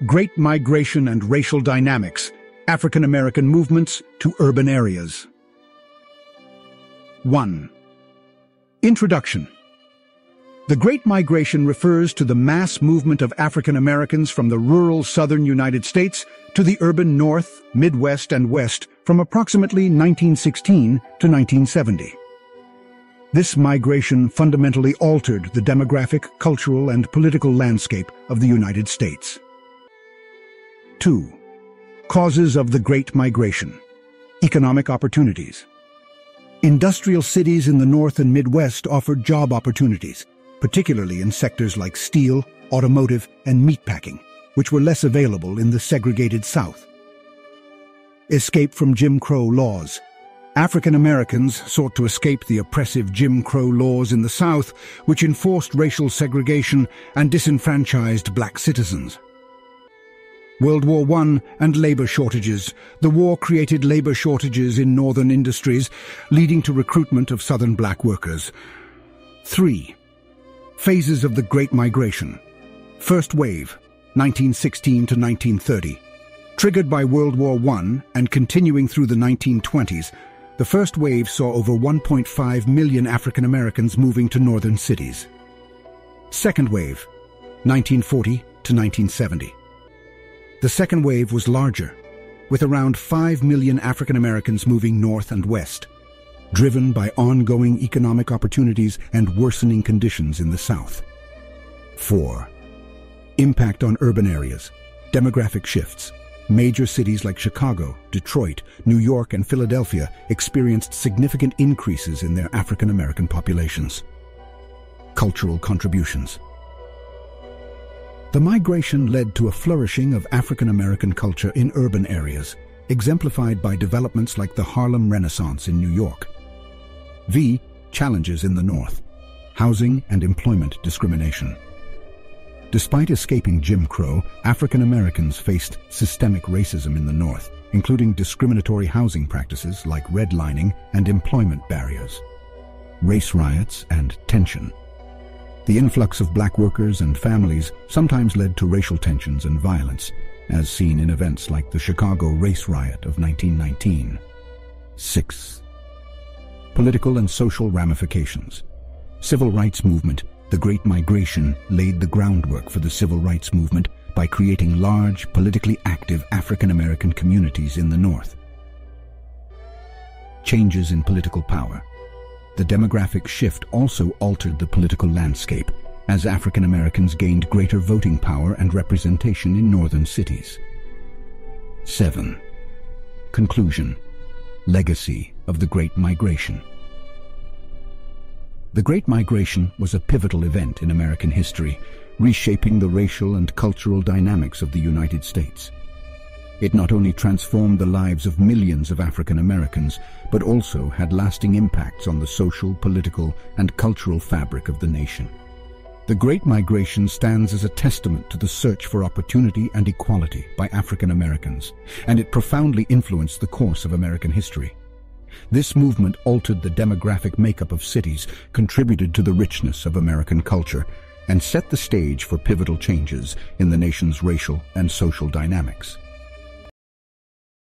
Great Migration and Racial Dynamics, African American Movements to Urban Areas. 1. Introduction. The Great Migration refers to the mass movement of African Americans from the rural southern United States to the urban North, Midwest, and West from approximately 1916 to 1970. This migration fundamentally altered the demographic, cultural, and political landscape of the United States. 2. Causes of the Great Migration. Economic opportunities. Industrial cities in the North and Midwest offered job opportunities, particularly in sectors like steel, automotive, and meatpacking, which were less available in the segregated South. Escape from Jim Crow laws. African Americans sought to escape the oppressive Jim Crow laws in the South, which enforced racial segregation and disenfranchised black citizens. World War I and labor shortages. The war created labor shortages in northern industries, leading to recruitment of southern black workers. 3. Phases of the Great Migration. First wave, 1916 to 1930. Triggered by World War I and continuing through the 1920s, the first wave saw over 1.5 million African Americans moving to northern cities. Second wave, 1940 to 1970. The second wave was larger, with around 5 million African Americans moving north and west, driven by ongoing economic opportunities and worsening conditions in the South. 4. Impact on urban areas. Demographic shifts. Major cities like Chicago, Detroit, New York, and Philadelphia experienced significant increases in their African American populations. Cultural contributions. The migration led to a flourishing of African American culture in urban areas, exemplified by developments like the Harlem Renaissance in New York. Challenges in the North. Housing and employment discrimination. Despite escaping Jim Crow, African Americans faced systemic racism in the North, including discriminatory housing practices like redlining and employment barriers. Race riots and tension. The influx of black workers and families sometimes led to racial tensions and violence, as seen in events like the Chicago race riot of 1919. 6. Political and social ramifications. Civil rights movement. The Great Migration laid the groundwork for the civil rights movement by creating large, politically active African American communities in the North. Changes in political power. The demographic shift also altered the political landscape, as African Americans gained greater voting power and representation in northern cities. 7. Conclusion. Legacy of the Great Migration. The Great Migration was a pivotal event in American history, reshaping the racial and cultural dynamics of the United States. It not only transformed the lives of millions of African Americans, but also had lasting impacts on the social, political, and cultural fabric of the nation. The Great Migration stands as a testament to the search for opportunity and equality by African Americans, and it profoundly influenced the course of American history. This movement altered the demographic makeup of cities, contributed to the richness of American culture, and set the stage for pivotal changes in the nation's racial and social dynamics.